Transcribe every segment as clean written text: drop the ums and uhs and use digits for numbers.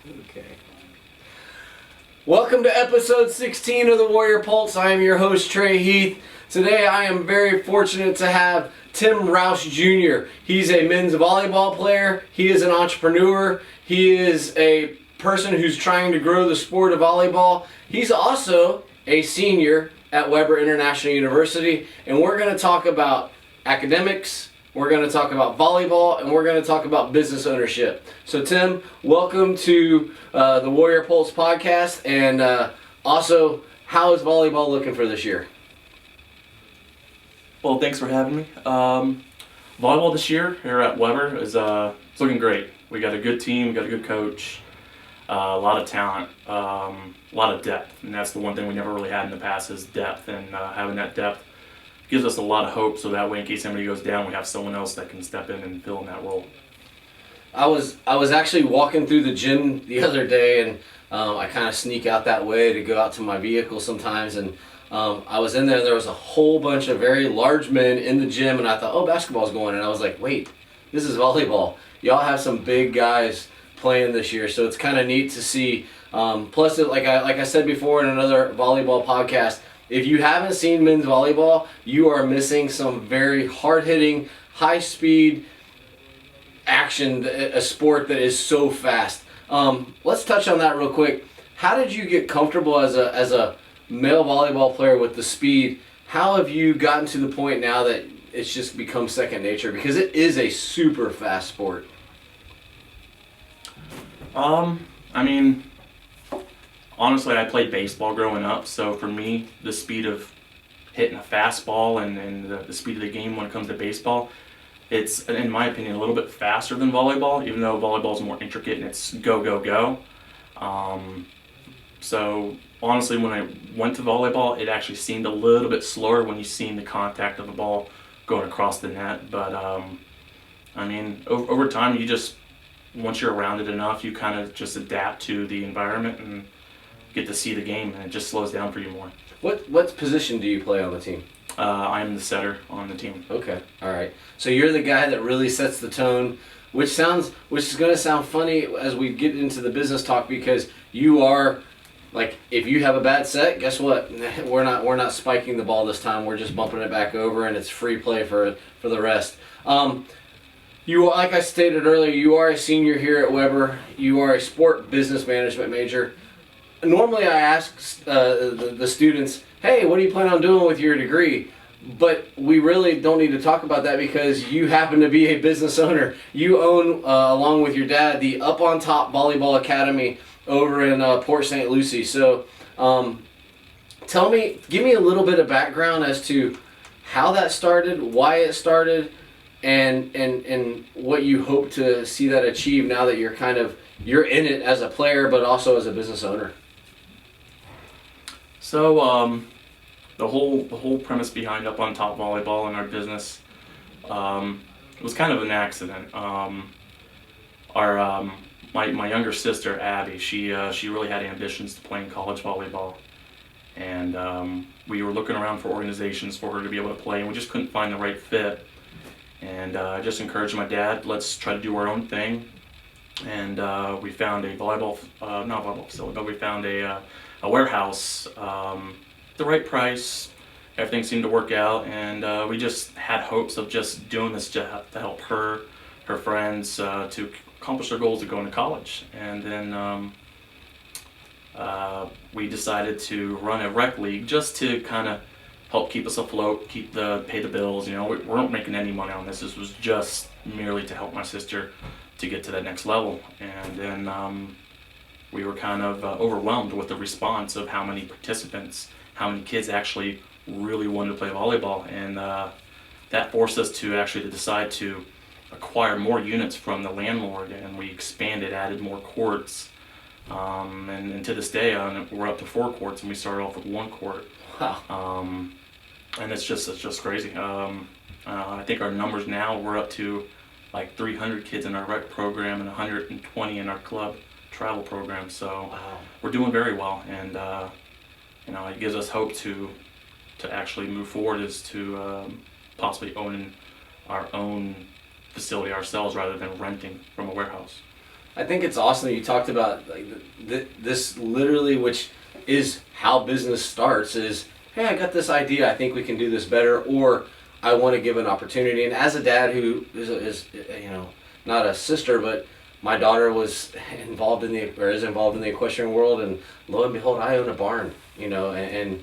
Okay. Welcome to episode 16 of the Warrior Pulse. I am your host, Trey Heath. Today I am very fortunate to have Tim Rouch Jr. He's a men's volleyball player. He is an entrepreneur. He is a person who's trying to grow the sport of volleyball. He's also a senior at Weber International University, and we're going to talk about academics, we're going to talk about volleyball, and we're going to talk about business ownership. So Tim, welcome to the Warrior Pulse podcast, and also, how is volleyball looking for this year? Well, thanks for having me. Volleyball this year here at Weber is it's looking great. We got a good team, we got a good coach, a lot of talent, a lot of depth, and that's the one thing we never really had in the past is depth, and having that depth gives us a lot of hope, so that way in case somebody goes down, we have someone else that can step in and fill in that role. I was actually walking through the gym the other day, and I kind of sneak out that way to go out to my vehicle sometimes, and I was in there. There was a whole bunch of very large men in the gym, and I thought, oh, basketball's going, and I was like, wait, this is volleyball. Y'all have some big guys playing this year, so it's kind of neat to see. Plus, like I said before in another volleyball podcast, if you haven't seen men's volleyball, you are missing some very hard-hitting, high-speed action, a sport that is so fast. Let's touch on that real quick. How did you get comfortable as a male volleyball player with the speed? How have you gotten to the point now that it's just become second nature? Because it is a super fast sport. I mean, honestly, I played baseball growing up, so for me, the speed of hitting a fastball and the speed of the game when it comes to baseball, it's, in my opinion, a little bit faster than volleyball, even though volleyball is more intricate and it's go, go, go. So honestly, when I went to volleyball, it actually seemed a little bit slower when you seen the contact of the ball going across the net. But I mean, over time, you just, once you're around it enough, you kind of just adapt to the environment and get to see the game, and it just slows down for you more. What position do you play on the team? I'm the setter on the team. Okay, all right. So you're the guy that really sets the tone, which is going to sound funny as we get into the business talk, because you are, like, if you have a bad set, guess what? We're not spiking the ball this time. We're just bumping it back over, and it's free play for the rest. You, like I stated earlier, you are a senior here at Weber. You are a sport business management major. Normally I ask the students, hey, what do you plan on doing with your degree? But we really don't need to talk about that because you happen to be a business owner. You own, along with your dad, the Up on Top Volleyball Academy over in Port St. Lucie. So give me a little bit of background as to how that started, why it started, and what you hope to see that achieve now that you're in it as a player but also as a business owner. So the whole premise behind Up on Top Volleyball and our business was kind of an accident. My younger sister Abby, she really had ambitions to play in college volleyball, and we were looking around for organizations for her to be able to play, and we just couldn't find the right fit. And I just encouraged my dad, let's try to do our own thing. And we found a not volleyball facility, but we found a warehouse, the right price. Everything seemed to work out, and we just had hopes of just doing this to help her friends to accomplish their goals of going to college. And then we decided to run a rec league just to kind of help keep us afloat, pay the bills. You know, we weren't making any money on this. This was just merely to help my sister to get to that next level. And then we were kind of overwhelmed with the response of how many participants, how many kids actually really wanted to play volleyball, and that forced us to decide to acquire more units from the landlord, and we expanded, added more courts, and to this day we're up to 4 courts, and we started off with 1 court. Wow. And it's just crazy. I think our numbers now, we're up to like 300 kids in our rec program and 120 in our club travel program. So Wow. We're doing very well, and it gives us hope to actually move forward, is to possibly owning our own facility ourselves rather than renting from a warehouse. I think it's awesome that you talked about like this literally, which is how business starts. Is hey, I got this idea. I think we can do this better, or I want to give an opportunity. And as a dad who is not a sister, but my daughter was involved in is involved in the equestrian world, and lo and behold, I own a barn. And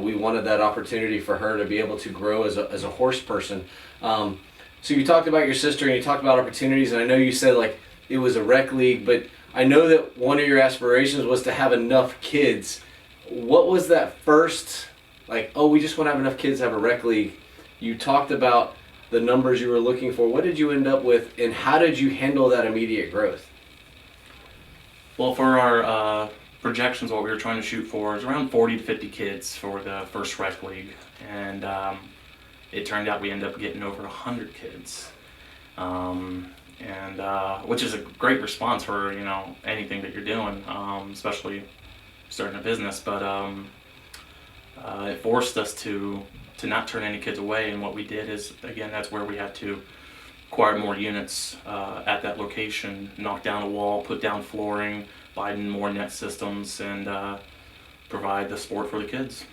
we wanted that opportunity for her to be able to grow as a horse person. So you talked about your sister and you talked about opportunities, and I know you said like it was a rec league, but I know that one of your aspirations was to have enough kids. What was that first, like, oh, we just want to have enough kids to have a rec league? You talked about the numbers you were looking for. What did you end up with, and how did you handle that immediate growth? Well, for our projections, what we were trying to shoot for is around 40 to 50 kids for the first rec league, and it turned out we ended up getting over 100 kids, which is a great response for anything that you're doing, especially starting a business. But it forced us to not turn any kids away, and what we did is, again, that's where we had to acquire more units at that location, knock down a wall, put down flooring, buy more net systems, and provide the sport for the kids.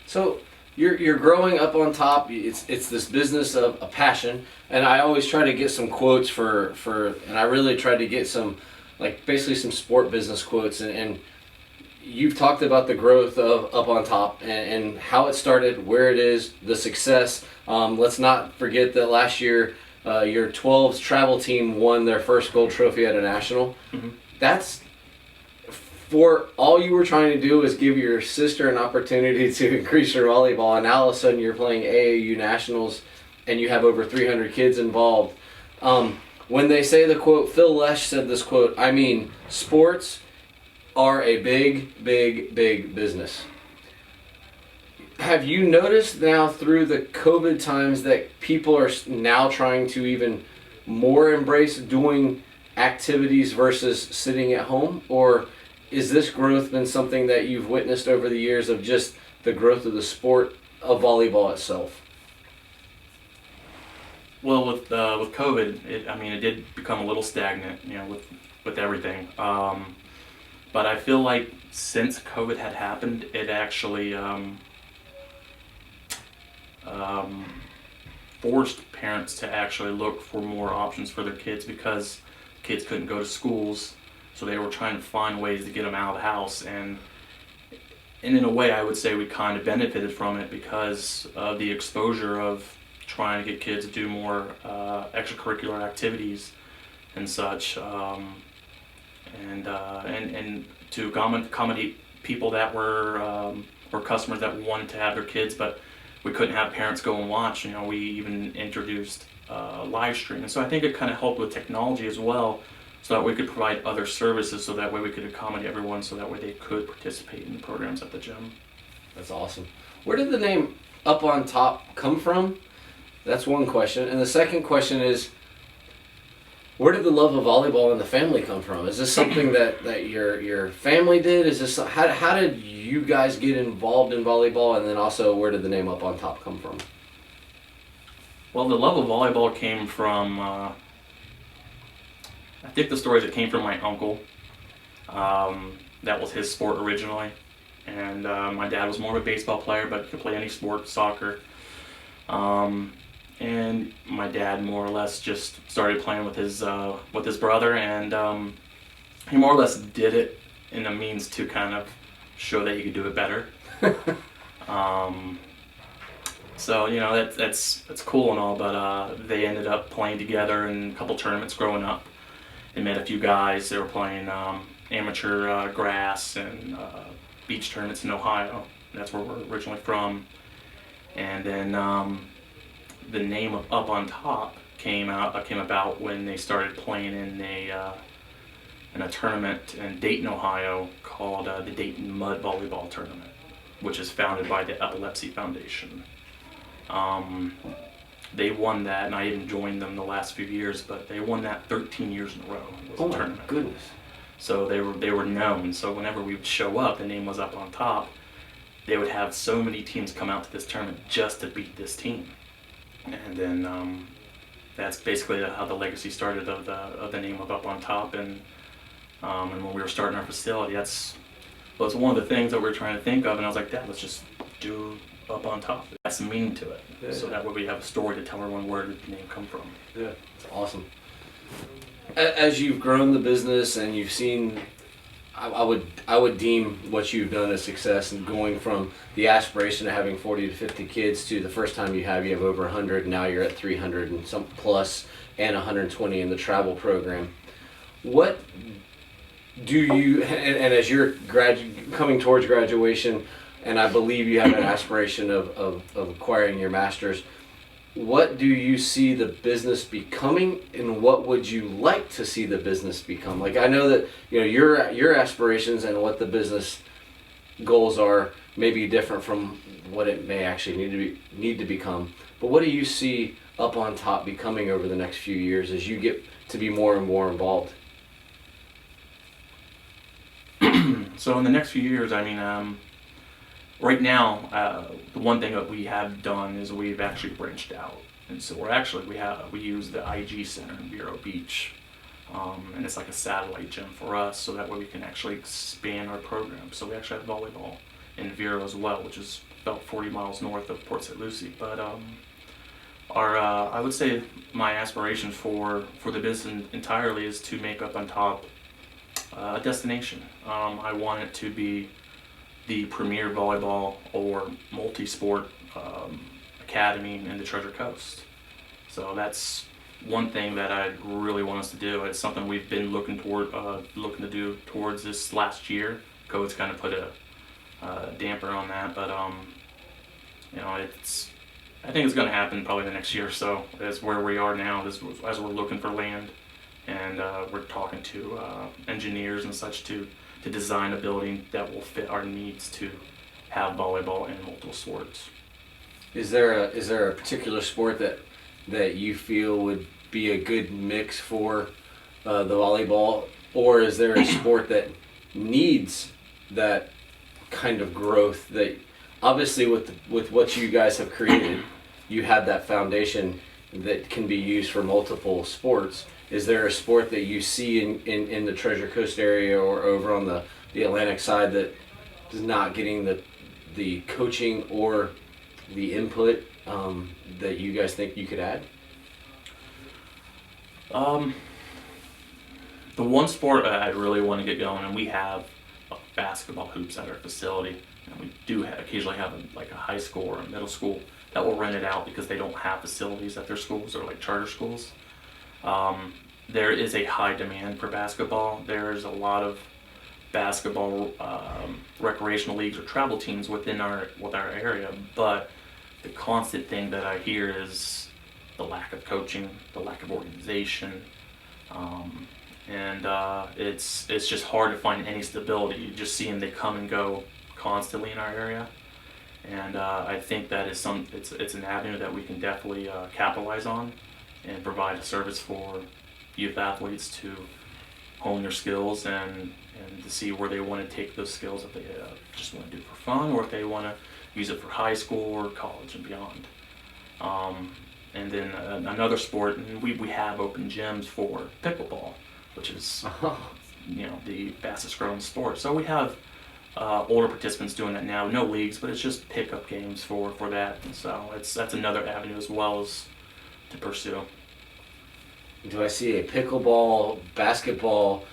So you're growing up on top. It's this business of a passion, and I always try to get some quotes for and I really tried to get some like basically some sport business quotes, and you've talked about the growth of Up on Top and how it started, where it is, the success. Let's not forget that last year your 12's travel team won their first gold trophy at a national. Mm-hmm. That's for all you were trying to do is give your sister an opportunity to increase her volleyball, and now all of a sudden you're playing AAU nationals and you have over 300 kids involved. When they say the quote, Phil Lesh said this quote, I mean, sports are a big, big, big business. Have you noticed now through the COVID times that people are now trying to even more embrace doing activities versus sitting at home? Or is this growth been something that you've witnessed over the years of just the growth of the sport of volleyball itself? Well, with COVID, it did become a little stagnant, with everything. But I feel like since COVID had happened, it actually forced parents to actually look for more options for their kids, because kids couldn't go to schools, so they were trying to find ways to get them out of the house. And in a way, I would say we kind of benefited from it because of the exposure of trying to get kids to do more extracurricular activities and such. And to accommodate people that were or customers that wanted to have their kids, but we couldn't have parents go and watch. We even introduced live stream, and so I think it kind of helped with technology as well, so that we could provide other services, so that way we could accommodate everyone, so that way they could participate in the programs at the gym. That's awesome. Where did the name Up on Top come from? That's one question, and the second question is, where did the love of volleyball in the family come from? Is this something that your family did? Is this how did you guys get involved in volleyball? And then also, where did the name Up on Top come from? Well, the love of volleyball came from, I think the stories, it came from my uncle. That was his sport originally. And my dad was more of a baseball player, but could play any sport, soccer. And my dad more or less just started playing with his brother, and he more or less did it in a means to kind of show that he could do it better. So that's cool and all, but they ended up playing together in a couple tournaments growing up. They met a few guys. They were playing amateur grass and beach tournaments in Ohio. That's where we're originally from. And then the name of Up on Top came about when they started playing in a tournament in Dayton, Ohio, called the Dayton Mud Volleyball Tournament, which is founded by the Epilepsy Foundation. They won that, and I didn't join them the last few years, but they won that 13 years in a row. Oh my goodness! So they were known. So whenever we would show up, the name was Up on Top. They would have so many teams come out to this tournament just to beat this team. And then that's basically how the legacy started of the name of Up on Top. And when we were starting our facility, that's one of the things that we were trying to think of. And I was like, Dad, let's just do Up on Top. It has some meaning to it, so that way we have a story to tell everyone where did the name come from. Yeah, it's awesome. As you've grown the business and you've seen, I would deem what you've done a success, and going from the aspiration of having 40 to 50 kids to the first time you have over 100, and now you're at 300 and some plus, and 120 in the travel program. What do you, and as you're coming towards graduation, and I believe you have an aspiration of acquiring your master's, what do you see the business becoming, and what would you like to see the business become? Like, I know that your aspirations and what the business goals are may be different from what it may actually need to become. But what do you see Up on Top becoming over the next few years as you get to be more and more involved? So in the next few years, I mean, right now, the one thing that we have done is we've actually branched out, and so we use the IG Center in Vero Beach, and it's like a satellite gym for us, so that way we can actually expand our program. So we actually have volleyball in Vero as well, which is about 40 miles north of Port St. Lucie. But I would say my aspiration for the business entirely is to make Up on Top a destination. I want it to be the premier volleyball or multi-sport academy in the Treasure Coast. So that's one thing that I really want us to do. It's something we've been looking to do towards this last year. COVID's kind of put a damper on that, but I think it's going to happen probably the next year or so. Is where we are now, as we're looking for land, and we're talking to engineers and such to design a building that will fit our needs to have volleyball and multiple sports. Is there a particular sport that you feel would be a good mix for the volleyball, or is there a sport that needs that kind of growth? That obviously with what you guys have created, you have that foundation that can be used for multiple sports. Is there a sport that you see in the Treasure Coast area or over on the Atlantic side that is not getting the coaching or the input that you guys think you could add? The one sport I really want to get going, and we have basketball hoops at our facility, and we do occasionally have a high school or a middle school that will rent it out because they don't have facilities at their schools, or like charter schools. There is a high demand for basketball. There's a lot of basketball recreational leagues or travel teams within our area, but the constant thing that I hear is the lack of coaching, the lack of organization, and it's just hard to find any stability. You just see them, they come and go constantly in our area, and I think that is it's an avenue that we can definitely capitalize on and provide a service for youth athletes to hone their skills and to see where they want to take those skills, if they just want to do it for fun, or if they want to use it for high school or college and beyond. And then another sport, and we have open gyms for pickleball, which is the fastest growing sport. So we have older participants doing that now. No leagues, but it's just pickup games for that. And so that's another avenue as well as to pursue. Do I see a pickleball, basketball,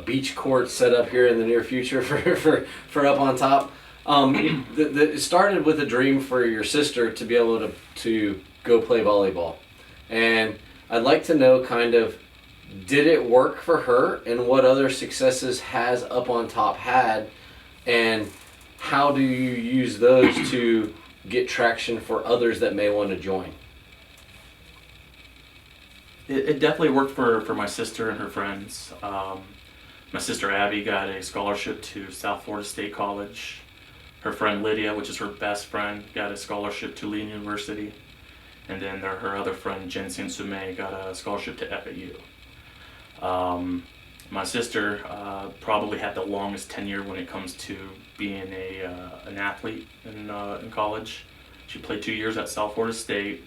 beach court set up here in the near future for Up on Top? It started with a dream for your sister to be able to go play volleyball, and I'd like to know kind of, did it work for her, and what other successes has Up on Top had, and how do you use those to get traction for others that may want to join? It definitely worked for my sister and her friends. My sister Abby got a scholarship to South Florida State College. Her friend Lydia, which is her best friend, got a scholarship to Lee University. And then her other friend, Jen Saint-Sume, got a scholarship to FAU. My sister probably had the longest tenure when it comes to being an athlete in college. She played 2 years at South Florida State,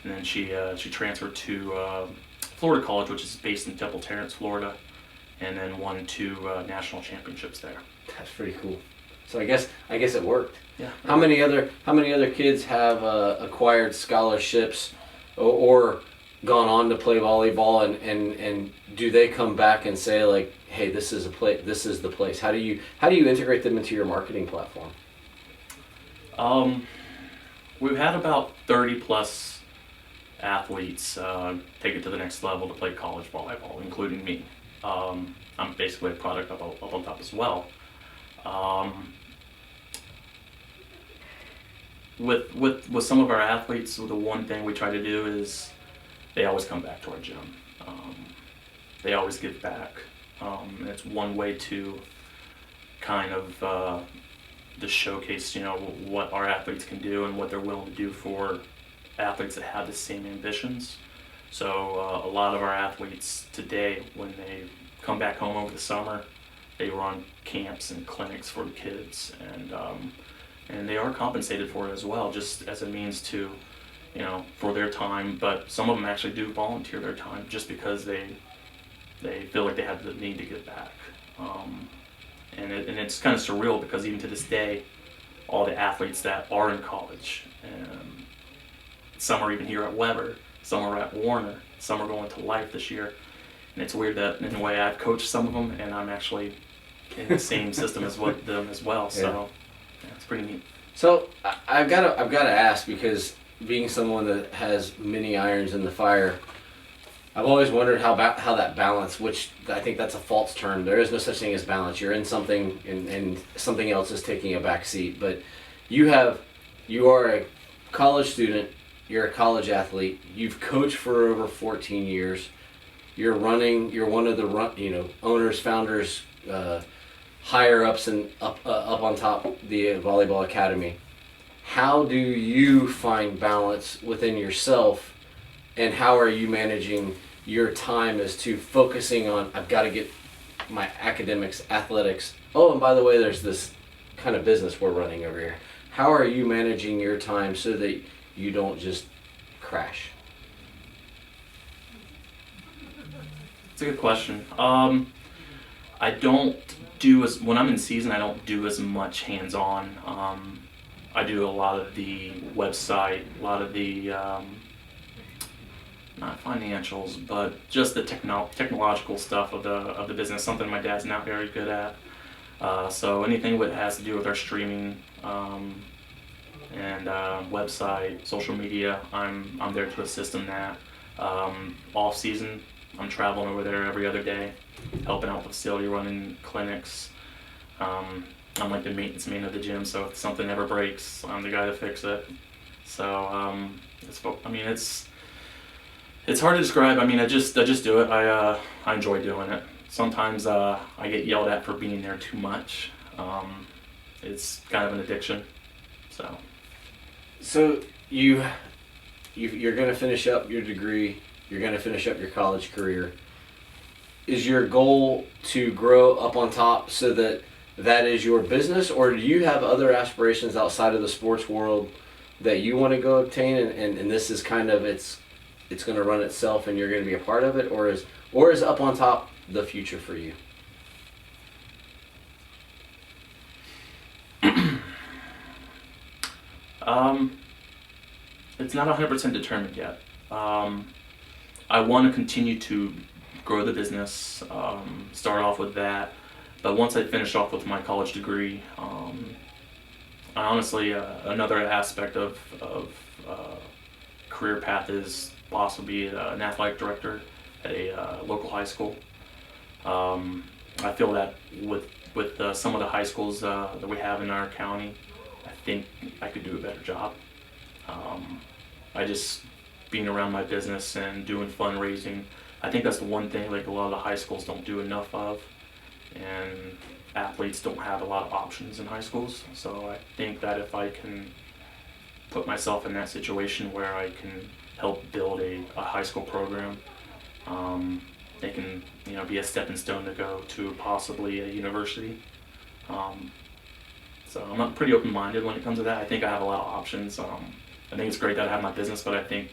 and then she transferred to Florida College, which is based in Temple Terrace, Florida, and then won 2 national championships there. That's pretty cool. So I guess it worked. Yeah. How many other kids have acquired scholarships or gone on to play volleyball, and do they come back and say like, hey, this is the place? How do you integrate them into your marketing platform? We've had about 30 plus athletes take it to the next level to play college volleyball, including me. I'm basically a product of Up on Top as well. With some of our athletes, the one thing we try to do is they always come back to our gym. They always give back. It's one way to kind of to showcase, what our athletes can do and what they're willing to do for athletes that have the same ambitions. So a lot of our athletes today, when they come back home over the summer, they run camps and clinics for the kids, and they are compensated for it as well, just as a means to, for their time. But some of them actually do volunteer their time just because they feel like they have the need to give back. And it's kind of surreal because even to this day, all the athletes that are in college, some are even here at Weber, some are at Warner, some are going to Life this year. And it's weird that in a way I've coached some of them and I'm actually in the same system as them as well. So yeah, it's pretty neat. So I've got to ask, because being someone that has many irons in the fire, I've always wondered how that balance, which I think that's a false term. There is no such thing as balance. You're in something and something else is taking a back seat. But you are a college student, you're a college athlete, you've coached for over 14 years, you're one of the owners, founders, higher ups and up on top the volleyball academy. How do you find balance within yourself, and how are you managing your time as to focusing on, I've got to get my academics, athletics, oh, and by the way, there's this kind of business we're running over here. How are you managing your time so that you don't just crash? It's a good question. I don't do when I'm in season, I don't do as much hands-on. I do a lot of the website, a lot of the not financials, but just the technological stuff of the business. Something my dad's not very good at. So anything that has to do with our streaming and website, social media, I'm there to assist in that. Off season, I'm traveling over there every other day, helping out the facility, running clinics. I'm like the maintenance man of the gym, so if something ever breaks, I'm the guy to fix it. So it's hard to describe. I just do it. I enjoy doing it. Sometimes I get yelled at for being there too much. It's kind of an addiction. So you're going to finish up your degree. You're going to finish up your college career. Is your goal to grow Up on Top so that is your business, or do you have other aspirations outside of the sports world that you want to go obtain, and this is kind of it's going to run itself and you're going to be a part of it, or is Up on Top the future for you? It's not 100% determined yet. I want to continue to grow the business, start off with that. But once I finish off with my college degree, I honestly, another aspect of career path is possibly an athletic director at a local high school. I feel that with some of the high schools that we have in our county, I think I could do a better job. I just being around my business and doing fundraising, I think that's the one thing like a lot of the high schools don't do enough of, and athletes don't have a lot of options in high schools. So I think that if I can put myself in that situation where I can help build a high school program, it can be a stepping stone to go to possibly a university. So I'm pretty open-minded when it comes to that. I think I have a lot of options. I think it's great that I have my business, but I think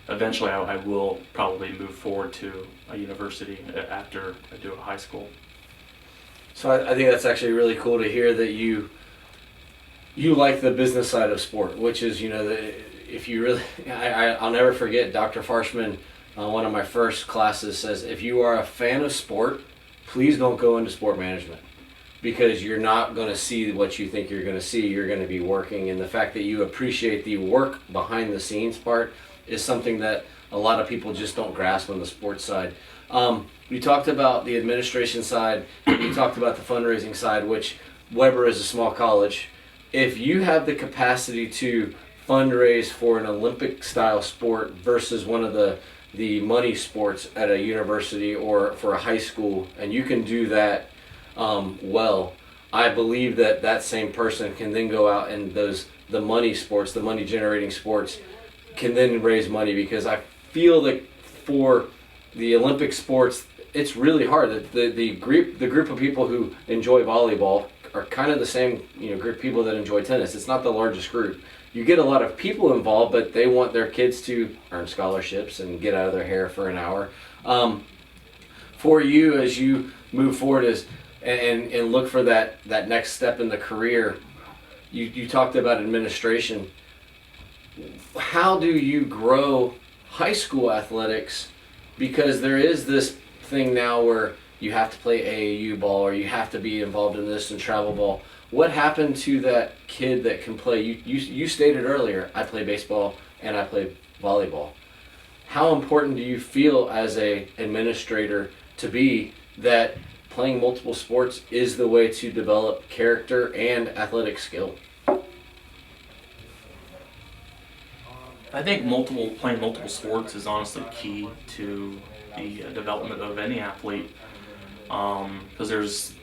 eventually I will probably move forward to a university after I do a high school. So I think that's actually really cool to hear that you like the business side of sport, which is, if you really, I'll never forget Dr. Farshman, one of my first classes says, if you are a fan of sport, please don't go into sport management, because you're not going to see what you think you're going to see. You're going to be working, and the fact that you appreciate the work behind the scenes part is something that a lot of people just don't grasp on the sports side. You talked about the administration side, you talked about the fundraising side, which Weber is a small college. If you have the capacity to fundraise for an Olympic style sport versus one of the money sports at a university or for a high school, and you can do that well, I believe that same person can then go out and the money sports, the money generating sports, can then raise money, because I feel that for the Olympic sports, it's really hard. The group of people who enjoy volleyball are kind of the same group of people that enjoy tennis. It's not the largest group. You get a lot of people involved, but they want their kids to earn scholarships and get out of their hair for an hour. For you, as you move forward and look for that next step in the career, you talked about administration. How do you grow high school athletics? Because there is this thing now where you have to play AAU ball, or you have to be involved in this and travel ball. What happened to that kid that can play? You stated earlier, I play baseball and I play volleyball. How important do you feel as a administrator to be that playing multiple sports is the way to develop character and athletic skill? I think playing multiple sports is honestly key to the development of any athlete, because there's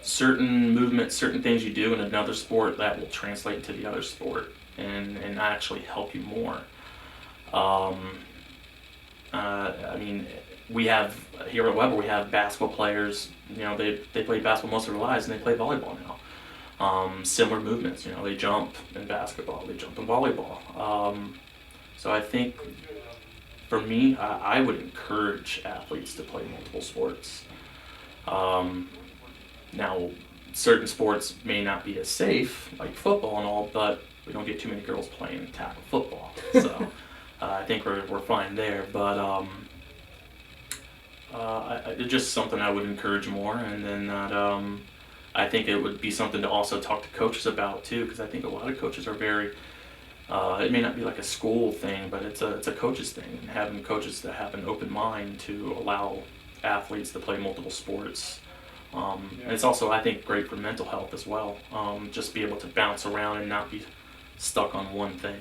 certain movements, certain things you do in another sport that will translate to the other sport and actually help you more. I mean, we have here at Weber, we have basketball players. They play basketball most of their lives, and they play volleyball now. Similar movements. They jump in basketball, they jump in volleyball. So I think, for me, I would encourage athletes to play multiple sports. Now, certain sports may not be as safe, like football and all, but we don't get too many girls playing tackle football. So I think we're fine there. But it's just something I would encourage more, and then that I think it would be something to also talk to coaches about too, because I think a lot of coaches are very. It may not be like a school thing, but it's a coaches thing, and having coaches that have an open mind to allow athletes to play multiple sports. And it's also, I think, great for mental health as well. Just be able to bounce around and not be stuck on one thing.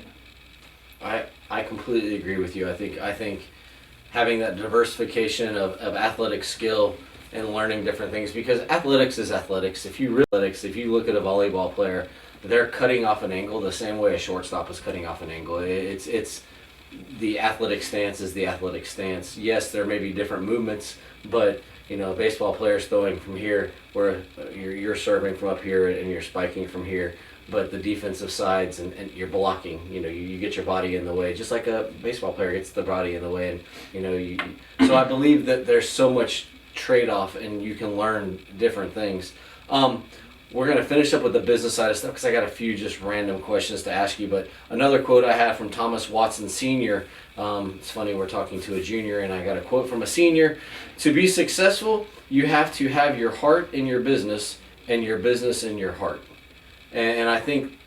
I completely agree with you. I think having that diversification of athletic skill and learning different things, because athletics is athletics. If you look at a volleyball player, they're cutting off an angle the same way a shortstop is cutting off an angle. It's the athletic stance is the athletic stance. Yes, there may be different movements, but a baseball player's throwing from here, where you're serving from up here and you're spiking from here. But the defensive sides and you're blocking. You get your body in the way, just like a baseball player gets the body in the way. And so I believe that there's so much trade-off, and you can learn different things. We're going to finish up with the business side of stuff, because I got a few just random questions to ask you. But another quote I had from Thomas Watson Sr. It's funny, we're talking to a junior, and I got a quote from a senior. To be successful, you have to have your heart in your business and your business in your heart. And I think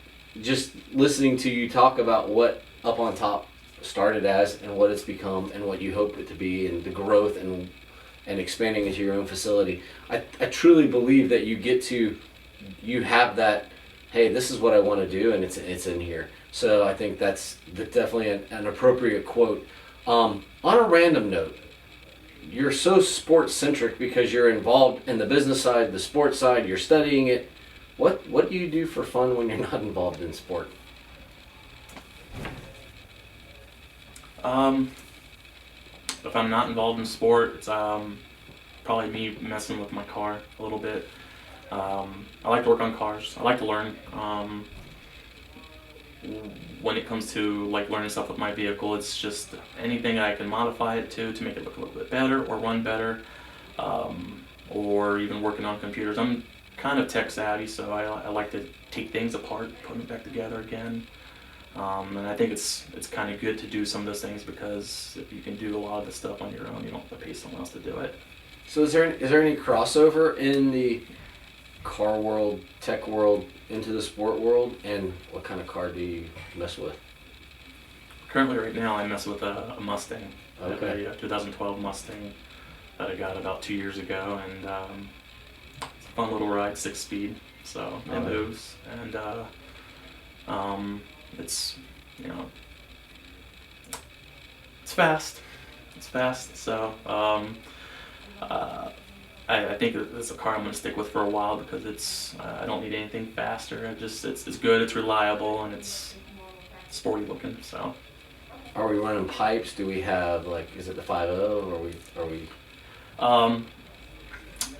just listening to you talk about what Up on Top started as and what it's become and what you hope it to be, and the growth and expanding into your own facility, I truly believe that you have that, hey, this is what I want to do, and it's in here. So I think that's definitely an appropriate quote. On a random note, you're so sports centric because you're involved in the business side, the sports side, you're studying it. What do you do for fun when you're not involved in sport? If I'm not involved in sport, it's probably me messing with my car a little bit. I like to work on cars. I like to learn. when it comes to like learning stuff with my vehicle, it's just anything I can modify it to make it look a little bit better or run better, or even working on computers. I'm kind of tech savvy, so I like to take things apart, put them back together again. And I think it's kind of good to do some of those things, because if you can do a lot of the stuff on your own, you don't have to pay someone else to do it. So is there any crossover in the car world, tech world, into the sport world, and what kind of car do you mess with? Currently, right now, I mess with a Mustang, Okay. a 2012 Mustang that I got about 2 years ago, and it's a fun little ride, 6-speed, so it moves, and it's, you know, it's fast. It's fast, so I think it's a car I'm going to stick with for a while, because it's I don't need anything faster. It's good, it's reliable, and it's sporty looking. So. Are we running pipes? Do we have, like, is it the 5.0 or are we?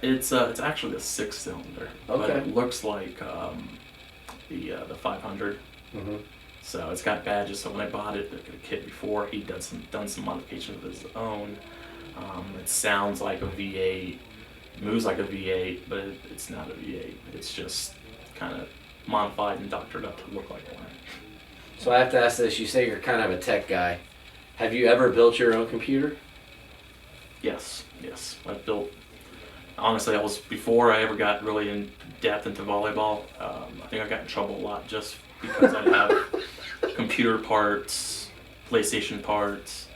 It's actually a 6-cylinder, but Okay. it looks like the 500. Mm-hmm. So it's got badges. So when I bought it, the kid before, he'd done some modifications of his own. It sounds like a V8, moves like a V8, but it's not a V8. It's just kind of modified and doctored up to look like one. So I have to ask this. You say you're kind of a tech guy. Have you ever built your own computer? Yes. I've built. Honestly, I was before I ever got really in depth into volleyball. I think I got in trouble a lot just because I'd have computer parts, PlayStation parts.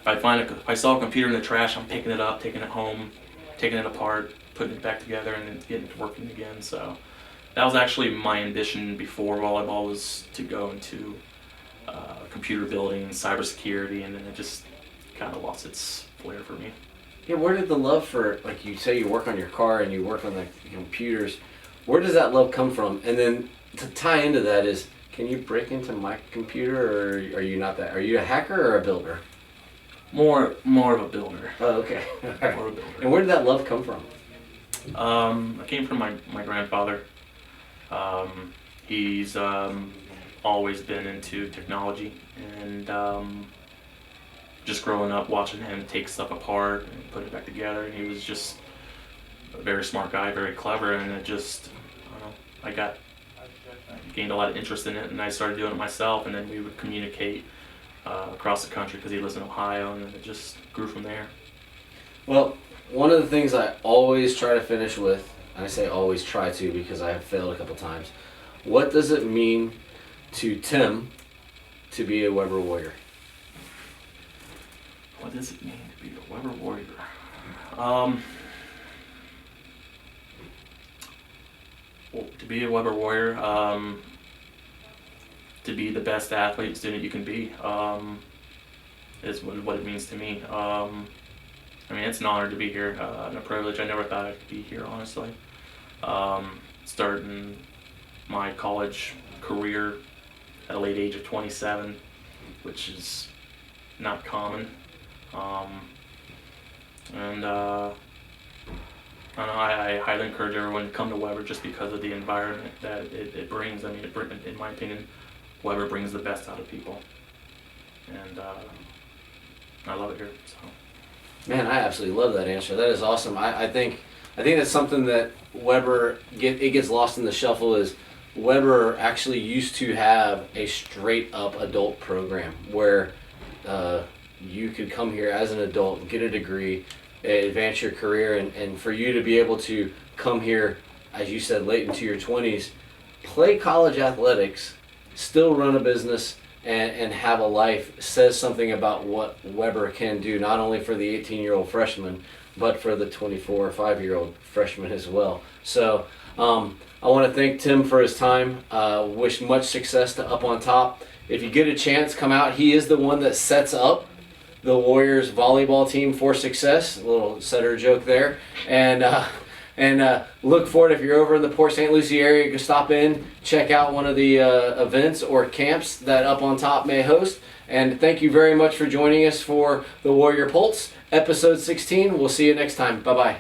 If I saw a computer in the trash, I'm picking it up, taking it home, taking it apart, putting it back together, and then getting it working again. So that was actually my ambition before volleyball, was to go into computer building, cybersecurity, and then it just kind of lost its flair for me. Yeah, where did the love for, like you say you work on your car and you work on the computers, where does that love come from? And then to tie into that is, can you break into my computer, or are you not that? Are you a hacker or a builder? More of a builder. Oh, okay. All right. More of a builder. And where did that love come from? I came from my grandfather. He's always been into technology, and just growing up watching him take stuff apart and put it back together, and he was just a very smart guy, very clever, and it just, I don't know, I gained a lot of interest in it, and I started doing it myself, and then we would communicate across the country, because he lives in Ohio, and then it just grew from there. Well, one of the things I always try to finish with, and I say always try to because I have failed a couple times, what does it mean to Tim to be a Weber Warrior? What does it mean to be a Weber Warrior? Well, to be a Weber Warrior, to be the best athlete and student you can be, is what it means to me. I mean, it's an honor to be here, and a privilege. I never thought I'd be here, honestly. Starting my college career at a late age of 27, which is not common. And I don't know, I highly encourage everyone to come to Weber just because of the environment that it brings. I mean, in my opinion, Weber brings the best out of people. And I love it here. So. Man, I absolutely love that answer. That is awesome. I think that's something that Weber gets lost in the shuffle. Is Weber actually used to have a straight up adult program where you could come here as an adult, get a degree, advance your career, and for you to be able to come here, as you said, late into your 20s, play college athletics, still run a business, and have a life, says something about what Weber can do, not only for the 18-year-old freshman, but for the 24 or 5-year-old freshman as well. So I want to thank Tim for his time. Wish much success to Up on Top. If you get a chance, come out. He is the one that sets up the Warriors volleyball team for success. A little setter joke there. And look forward, if you're over in the Port St. Lucie area, you can stop in, check out one of the events or camps that Up on Top may host. And thank you very much for joining us for the Warrior Pulse, episode 16. We'll see you next time. Bye-bye.